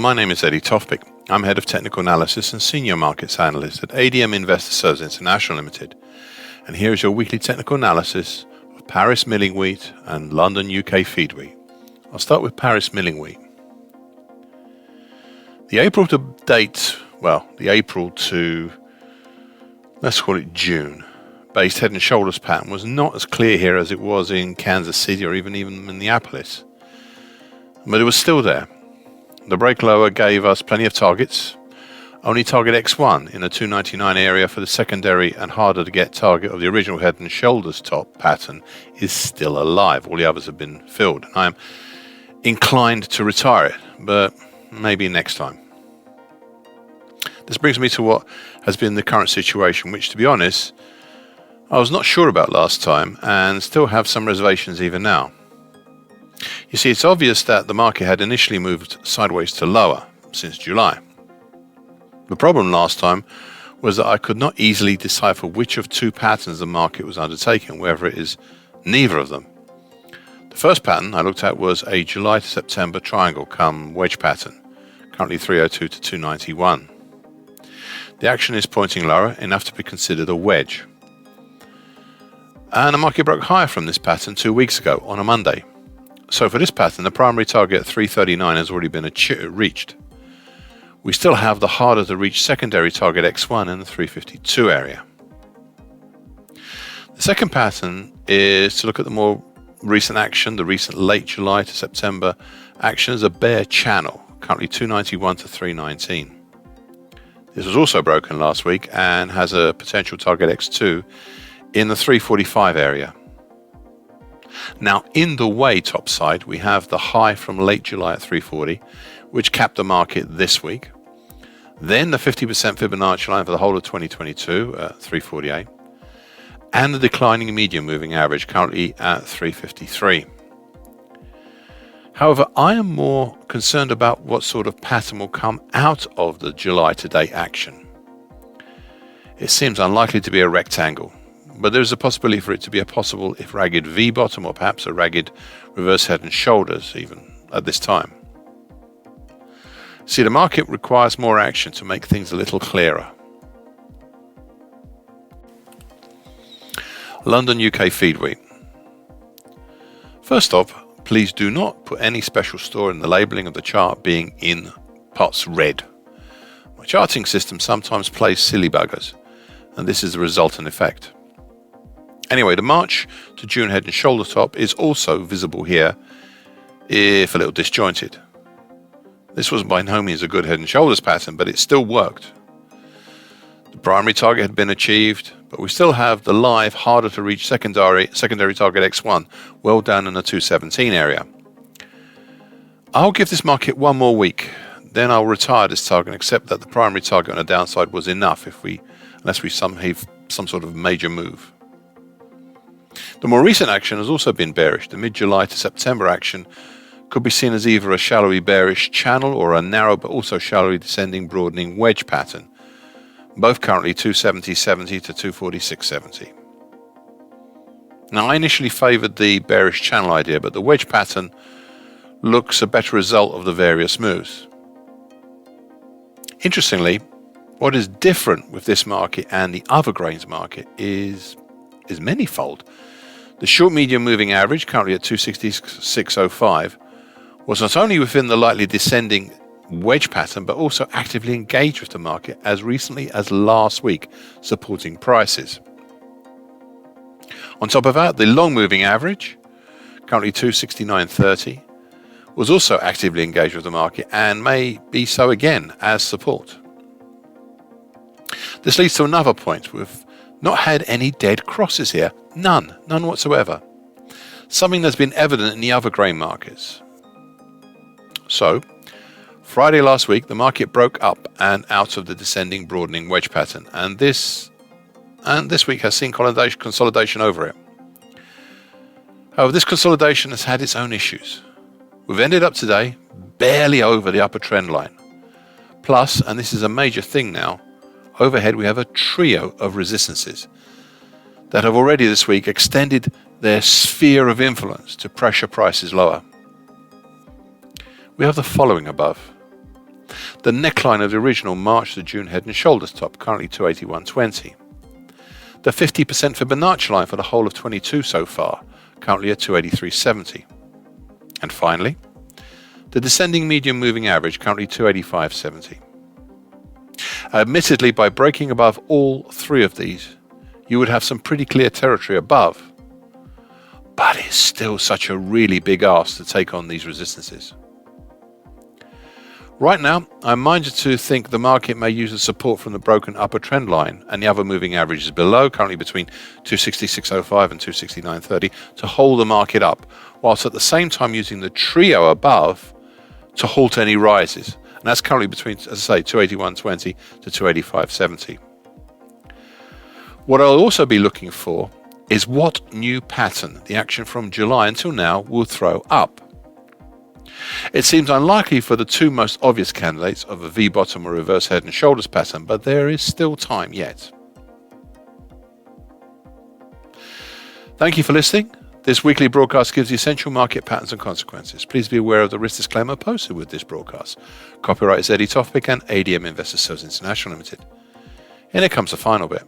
my name is Eddie Tofpik. I'm Head of Technical Analysis and Senior Markets Analyst at ADM Investor Services International Limited. And here is your weekly technical analysis of Paris milling wheat and London UK feed wheat. I'll start with Paris milling wheat. The April to, let's call it June, based head and shoulders pattern was not as clear here as it was in Kansas City or even Minneapolis. But it was still there. The break lower gave us plenty of targets. Only target X1 in the 299 area for the secondary and harder to get target of the original head and shoulders top pattern is still alive. All the others have been filled. I am inclined to retire it, but maybe next time. This brings me to what has been the current situation, which, to be honest, I was not sure about last time and still have some reservations even now. You see, it's obvious that the market had initially moved sideways to lower since July. The problem last time was that I could not easily decipher which of two patterns the market was undertaking, whether it is neither of them. The first pattern I looked at was a July to September triangle come wedge pattern, currently 302 to 291. The action is pointing lower enough to be considered a wedge. And the market broke higher from this pattern 2 weeks ago on a Monday. So for this pattern, the primary target at 339 has already been reached. We still have the harder to reach secondary target X1 in the 352 area. The second pattern is to look at the more recent action, the recent late July to September action as a bear channel, currently 291 to 319. This was also broken last week and has a potential target X2 in the 345 area. Now, in the way top side, we have the high from late July at 340, which capped the market this week. Then the 50% Fibonacci line for the whole of 2022 at 348. And the declining medium moving average currently at 353. However, I am more concerned about what sort of pattern will come out of the July to date action. It seems unlikely to be a rectangle, but there is a possibility for it to be a possible if ragged V bottom or perhaps a ragged reverse head and shoulders even at this time. See, the market requires more action to make things a little clearer. London UK feed wheat. First off, please do not put any special store in the labeling of the chart being in parts red. My charting system sometimes plays silly buggers, and this is the resultant effect. Anyway, the March to June head and shoulder top is also visible here, if a little disjointed. This was by no means a good head and shoulders pattern, but it still worked. The primary target had been achieved, but we still have the live, harder to reach secondary target X1 well down in the 217 area. I'll give this market one more week, then I'll retire this target and accept that the primary target on the downside was enough unless we have some sort of major move. The more recent action has also been bearish. The mid-July to September action could be seen as either a shallowy bearish channel or a narrow but also shallowly descending broadening wedge pattern, both currently 270.70 to 246.70. Now, I initially favored the bearish channel idea, but the wedge pattern looks a better result of the various moves. Interestingly, what is different with this market and the other grains market is manyfold. The short medium moving average, currently at 266.05, was not only within the lightly descending wedge pattern, but also actively engaged with the market as recently as last week, supporting prices. On top of that, the long moving average, currently 269.30, was also actively engaged with the market and may be so again as support. This leads to another point. We've not had any dead crosses here. None whatsoever. Something that's been evident in the other grain markets. So, Friday last week, the market broke up and out of the descending broadening wedge pattern, and this week has seen consolidation over it. However, this consolidation has had its own issues. We've ended up today barely over the upper trend line. Plus, and this is a major thing now, overhead we have a trio of resistances that have already this week extended their sphere of influence to pressure prices lower. We have the following above. the neckline of the original March to June head and shoulders top, currently 281.20. The 50% Fibonacci line for the whole of 22 so far, currently at 283.70. And finally, the descending medium moving average, currently 285.70. Admittedly, by breaking above all three of these, you would have some pretty clear territory above, but it's still such a really big ask to take on these resistances. Right now, I'm minded to think the market may use the support from the broken upper trend line and the other moving averages below, currently between 266.05 and 269.30, to hold the market up, whilst at the same time using the trio above to halt any rises. And that's currently between, as I say, 281.20 to 285.70. What I'll also be looking for is what new pattern the action from July until now will throw up. It seems unlikely for the two most obvious candidates of a V-bottom or reverse head and shoulders pattern, but there is still time yet. Thank you for listening. This weekly broadcast gives the essential market patterns and consequences. Please be aware of the risk disclaimer posted with this broadcast. Copyright is Tofpik and ADM Investors Sales International Limited. And here comes the final bit.